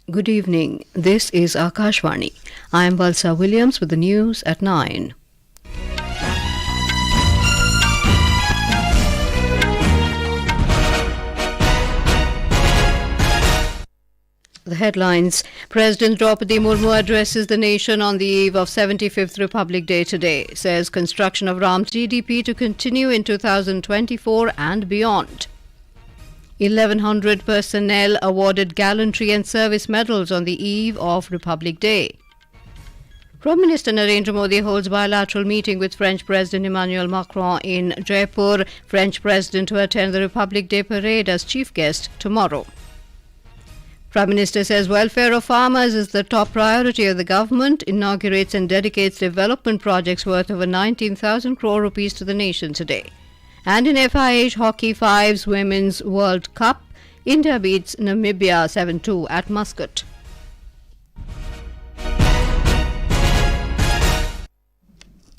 Good evening. This is Akashvani. I am Valsa Williams with the news at 9. The headlines. President Droupadi Murmu addresses the nation on the eve of 75th Republic Day today. Says construction of Ram's GDP to continue in 2024 and beyond. 1,100 personnel awarded Gallantry and Service Medals on the eve of Republic Day. Prime Minister Narendra Modi holds bilateral meeting with French President Emmanuel Macron in Jaipur. French President to attend the Republic Day parade as chief guest tomorrow. Prime Minister says welfare of farmers is the top priority of the government, inaugurates and dedicates development projects worth over 19,000 crore rupees to the nation today. And in FIH Hockey 5's Women's World Cup, India beats Namibia 7-2 at Muscat.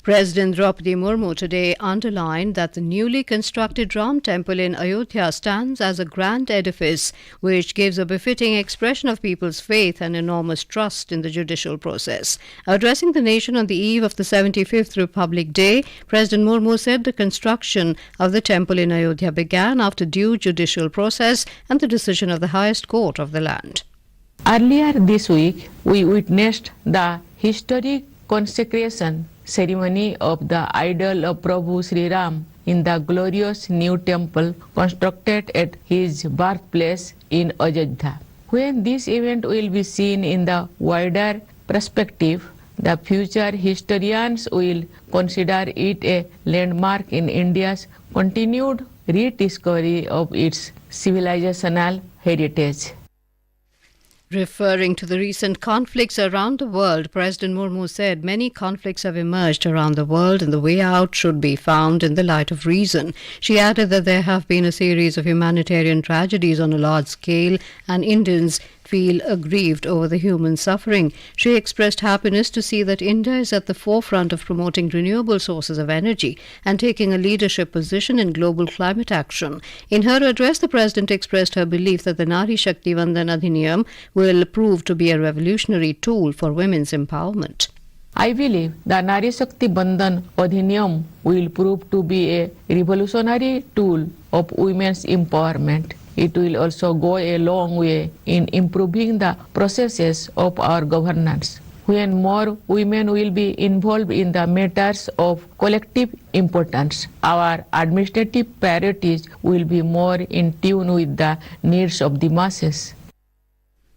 President Droupadi Murmu today underlined that the newly constructed Ram Temple in Ayodhya stands as a grand edifice which gives a befitting expression of people's faith and enormous trust in the judicial process. Addressing the nation on the eve of the 75th Republic Day, President Murmu said the construction of the temple in Ayodhya began after due judicial process and the decision of the highest court of the land. Earlier this week, we witnessed the historic consecration ceremony of the idol of Prabhu Sri Ram in the glorious new temple constructed at his birthplace in Ayodhya. When this event will be seen in the wider perspective, the future historians will consider it a landmark in India's continued rediscovery of its civilizational heritage. Referring to the recent conflicts around the world, President Murmu said many conflicts have emerged around the world and the way out should be found in the light of reason. She added that there have been a series of humanitarian tragedies on a large scale and Indians feel aggrieved over the human suffering. She expressed happiness to see that India is at the forefront of promoting renewable sources of energy and taking a leadership position in global climate action. In her address, the President expressed her belief that the Nari Shakti Vandan Adhiniyam will prove to be a revolutionary tool for women's empowerment. I believe the Nari Shakti Bandhan Adhiniyam will prove to be a revolutionary tool of women's empowerment. It will also go a long way in improving the processes of our governance. When more women will be involved in the matters of collective importance, our administrative priorities will be more in tune with the needs of the masses.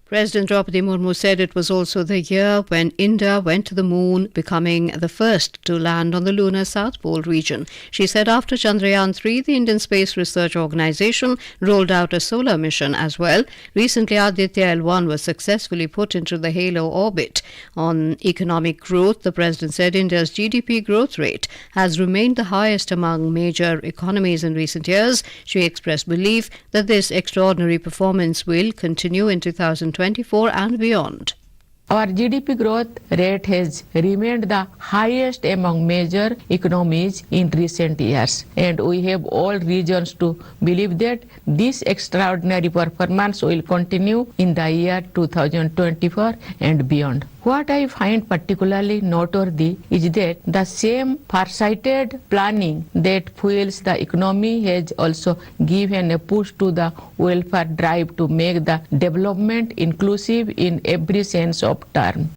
President Droupadi Murmu said it was also the year when India went to the moon, becoming the first to land on the lunar South Pole region. She said after Chandrayaan-3, the Indian Space Research Organisation rolled out a solar mission as well. Recently, Aditya L1 was successfully put into the halo orbit. On economic growth, the President said India's GDP growth rate has remained the highest among major economies in recent years. She expressed belief that this extraordinary performance will continue in 2024 and beyond. Our GDP growth rate has remained the highest among major economies in recent years, and we have all reasons to believe that this extraordinary performance will continue in the year 2024 and beyond. What I find particularly noteworthy is that the same farsighted planning that fuels the economy has also given a push to the welfare drive to make the development inclusive in every sense of term.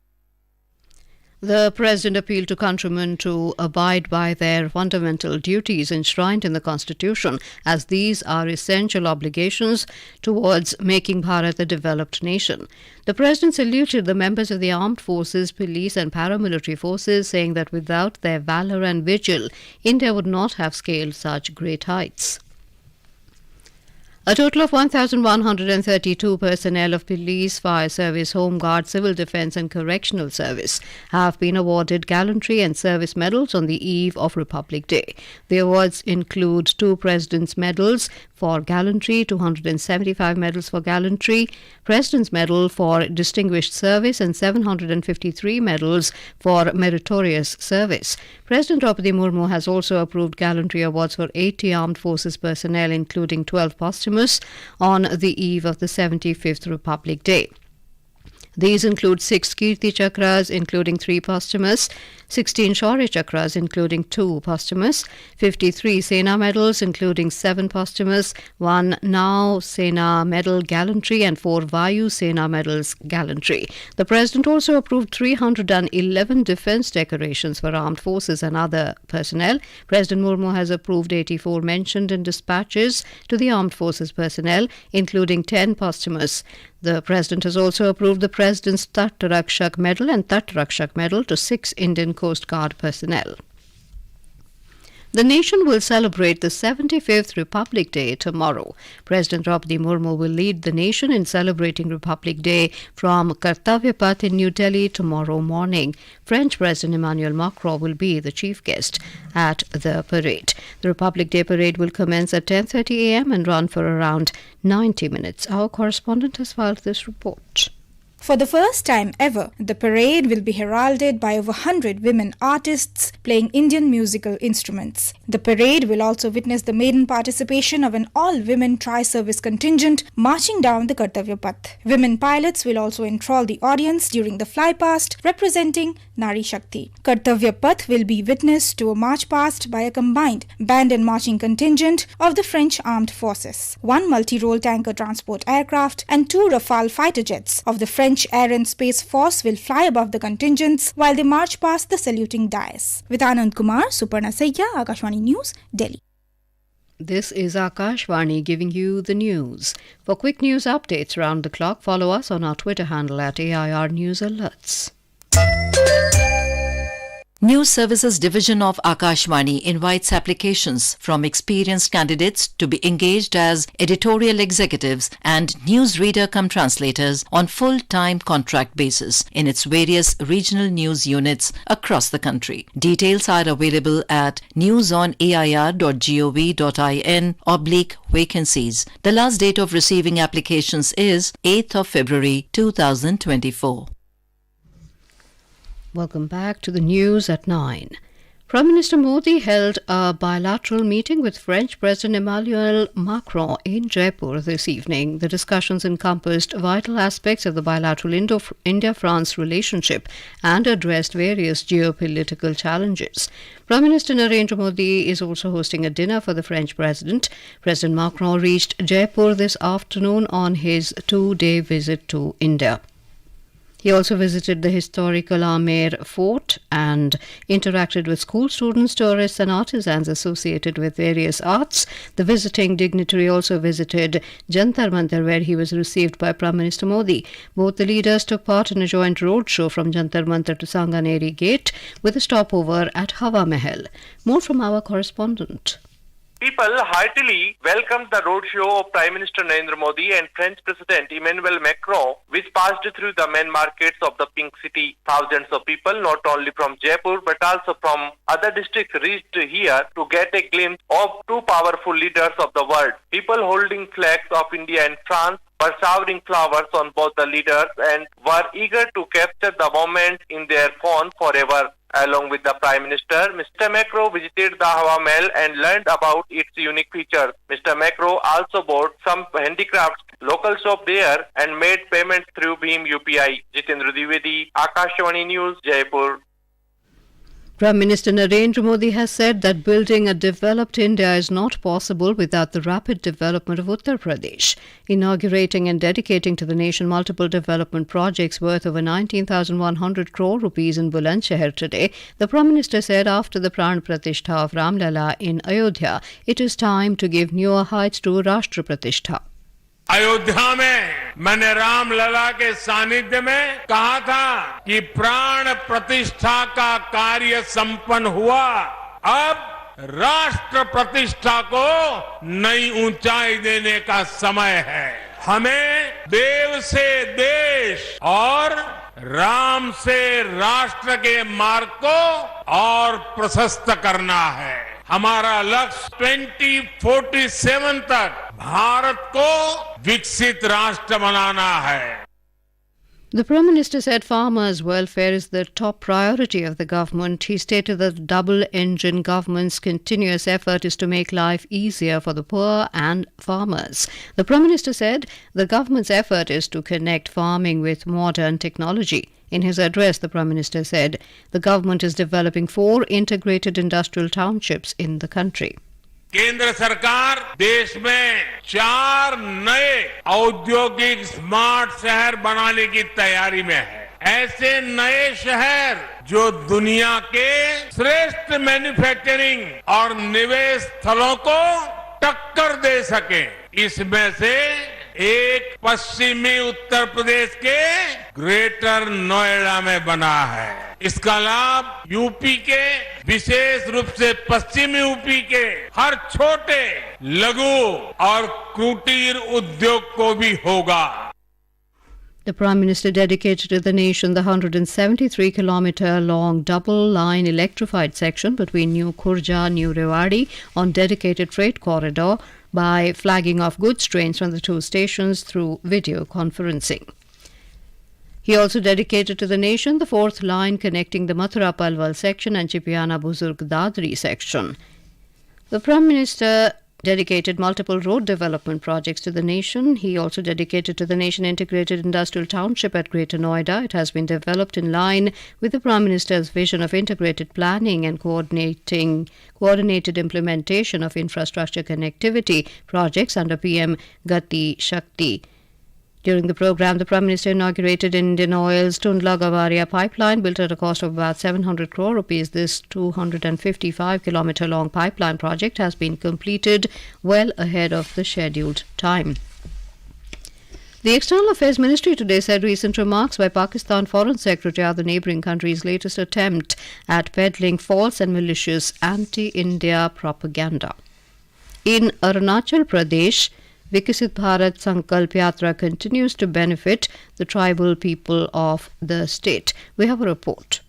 The President appealed to countrymen to abide by their fundamental duties enshrined in the Constitution, as these are essential obligations towards making Bharat a developed nation. The President saluted the members of the armed forces, police and paramilitary forces, saying that without their valour and vigil, India would not have scaled such great heights. A total of 1,132 personnel of police, fire service, home guard, civil defence and correctional service have been awarded Gallantry and Service Medals on the eve of Republic Day. The awards include 2 President's Medals for Gallantry, 275 medals for Gallantry, President's Medal for Distinguished Service and 753 medals for Meritorious Service. President Droupadi Murmu has also approved Gallantry Awards for 80 armed forces personnel, including 12 posthumous, on the eve of the 75th Republic Day. These include 6 Kirti Chakras, including 3 posthumous, 16 Shaurya Chakras, including 2 posthumous, 53 Sena medals, including 7 posthumous, 1 Nau Sena medal Gallantry, and 4 Vayu Sena medals Gallantry. The President also approved 311 defence decorations for armed forces and other personnel. President Murmu has approved 84 mentioned in dispatches to the armed forces personnel, including 10 posthumous. The President has also approved the President's Tat Rakshak Medal and Tat Rakshak Medal to 6 Indian Coast Guard personnel. The nation will celebrate the 75th Republic Day tomorrow. President Droupadi Murmu will lead the nation in celebrating Republic Day from Kartavya Path in New Delhi tomorrow morning. French President Emmanuel Macron will be the chief guest at the parade. The Republic Day parade will commence at 10:30 a.m. and run for around 90 minutes. Our correspondent has filed this report. For the first time ever, the parade will be heralded by over 100 women artists playing Indian musical instruments. The parade will also witness the maiden participation of an all-women tri-service contingent marching down the Kartavya Path. Women pilots will also enthrall the audience during the flypast, representing Nari Shakti. Kartavya Path will be witness to a march past by a combined band and marching contingent of the French Armed Forces, 1 multi-role tanker transport aircraft and 2 Rafale fighter jets of the French Air and Space Force will fly above the contingents while they march past the saluting dais. With Anand Kumar, Suparna Sayya, Akashvani News, Delhi. This is Akashvani giving you the news. For quick news updates round the clock, follow us on our Twitter handle at AIR News Alerts. News Services Division of Akashvani invites applications from experienced candidates to be engaged as editorial executives and newsreader-cum-translators on full-time contract basis in its various regional news units across the country. Details are available at newsonair.gov.in/vacancies. The last date of receiving applications is 8th of February 2024. Welcome back to the news at 9. Prime Minister Modi held a bilateral meeting with French President Emmanuel Macron in Jaipur this evening. The discussions encompassed vital aspects of the bilateral India-France relationship and addressed various geopolitical challenges. Prime Minister Narendra Modi is also hosting a dinner for the French President. President Macron reached Jaipur this afternoon on his 2-day visit to India. He also visited the historical Amer Fort and interacted with school students, tourists and artisans associated with various arts. The visiting dignitary also visited Jantar Mantar, where he was received by Prime Minister Modi. Both the leaders took part in a joint roadshow from Jantar Mantar to Sanganeri Gate with a stopover at Hawa Mahal. More from our correspondent. People heartily welcomed the roadshow of Prime Minister Narendra Modi and French President Emmanuel Macron, which passed through the main markets of the Pink City. Thousands of people, not only from Jaipur but also from other districts, reached here to get a glimpse of two powerful leaders of the world. People holding flags of India and France were showering flowers on both the leaders and were eager to capture the moment in their phone forever. Along with the Prime Minister, Mr. Macron visited the Hawa Mahal and learned about its unique features. Mr. Macron also bought some handicrafts, local shop there, and made payments through Bhim UPI. Jitendra Dwivedi, Akashvani News, Jaipur. Prime Minister Narendra Modi has said that building a developed India is not possible without the rapid development of Uttar Pradesh. Inaugurating and dedicating to the nation multiple development projects worth over 19,100 crore rupees in Bulandshahr today, the Prime Minister said after the Pran Pratishtha of Ram Lala in Ayodhya, it is time to give newer heights to Rashtra Pratishtha. Ayodhya में मैंने राम लला के सानिध्य में कहा था कि प्राण प्रतिष्ठा का कार्य संपन्न हुआ, अब राष्ट्र प्रतिष्ठा को नई ऊंचाई देने का समय है। हमें देव से देश और राम से राष्ट्र के मार्ग को और प्रशस्त करना है। हमारा लक्ष्य 2047 तक भारत को विकसित राष्ट्र बनाना है। The Prime Minister said farmers' welfare is the top priority of the government. He stated that the double-engine government's continuous effort is to make life easier for the poor and farmers. The Prime Minister said the government's effort is to connect farming with modern technology. In his address, the Prime Minister said the government is developing 4 integrated industrial townships in the country. केंद्र सरकार देश में 4 नए औद्योगिक smart शहर बनाने की तैयारी में है। ऐसे नए शहर जो दुनिया के श्रेष्ठ मैन्युफैक्चरिंग और निवेश स्थलों को टक्कर दे सके। इसमें से एक पश्चिमी उत्तर प्रदेश के ग्रेटर नोएडा में बना है। इसका लाभ यूपी के, विशेष रूप से पश्चिमी यूपी के हर छोटे, लघु और कुटीर उद्योग को भी होगा। The Prime Minister dedicated to the nation the 173-kilometre-long double-line electrified section between New Khurja, New Rewari on dedicated freight corridor by flagging off goods trains from the 2 stations through video conferencing. He also dedicated to the nation the 4th line connecting the Mathura-Palwal section and Chipiana-Buzurg-Dadri section. The Prime Minister dedicated multiple road development projects to the nation. He also dedicated to the nation integrated industrial township at Greater Noida. It has been developed in line with the Prime Minister's vision of integrated planning and coordinated implementation of infrastructure connectivity projects under PM Gati Shakti. During the program, the Prime Minister inaugurated Indian Oil's Tundla-Gavaria pipeline, built at a cost of about 700 crore rupees. This 255-kilometre-long pipeline project has been completed well ahead of the scheduled time. The External Affairs Ministry today said recent remarks by Pakistan Foreign Secretary are the neighbouring country's latest attempt at peddling false and malicious anti-India propaganda. In Arunachal Pradesh, Vikasit Bharat Sankalp Yatra continues to benefit the tribal people of the state. We have a report.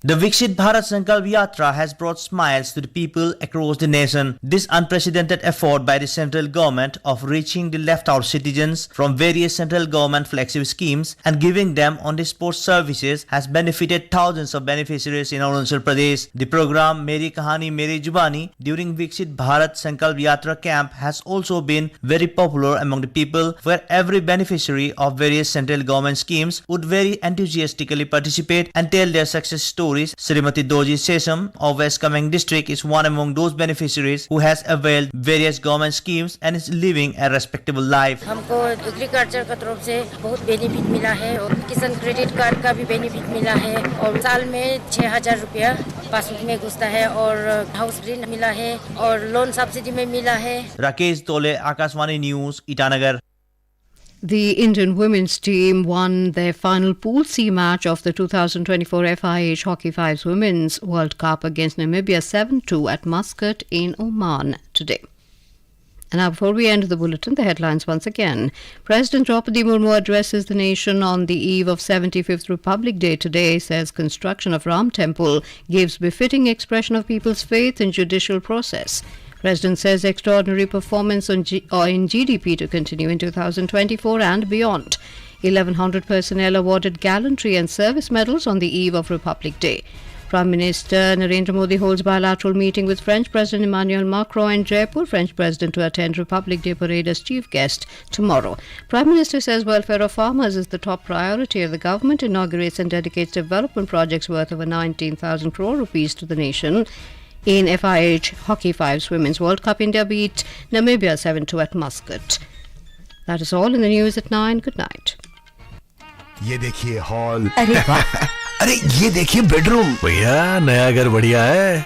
The Viksit Bharat Sankalp Yatra has brought smiles to the people across the nation. This unprecedented effort by the central government of reaching the left-out citizens from various central government flagship schemes and giving them on-the-spot services has benefited thousands of beneficiaries in Arunachal Pradesh. The program Meri Kahani Meri Jubani during Viksit Bharat Sankalp Yatra camp has also been very popular among the people, where every beneficiary of various central government schemes would very enthusiastically participate and tell their success stories. Srimati Doji Sesam of West Kameng district is one among those beneficiaries who has availed various government schemes and is living a respectable life. हमको agriculture का तरफ से बहुत benefit मिला है और किसान credit card का भी बेनिफिट मिला है और साल में 6000 रुपया पासबुक में घुसता है और हाउस ऋण मिला है और लोन सब्सिडी में मिला है। राकेश तोले, Akashvani news, Itanagar. The Indian women's team won their final Pool C match of the 2024 FIH Hockey Fives Women's World Cup against Namibia 7-2 at Muscat in Oman today. And now, before we end the bulletin, the headlines once again. President Droupadi Murmu addresses the nation on the eve of 75th Republic Day today, says construction of Ram Temple gives befitting expression of people's faith in judicial process. President says extraordinary performance in GDP to continue in 2024 and beyond. 1,100 personnel awarded Gallantry and service medals on the eve of Republic Day. Prime Minister Narendra Modi holds bilateral meeting with French President Emmanuel Macron in Jaipur. French President to attend Republic Day parade as chief guest tomorrow. Prime Minister says welfare of farmers is the top priority of the government. Inaugurates and dedicates development projects worth over 19,000 crore rupees to the nation. In FIH Hockey Fives Women's World Cup, India beat Namibia 7-2 at Muscat. That is all in the news at 9. Good night. ये देखिए hall अरे ये देखिए bedroom भैया नया घर बढ़िया है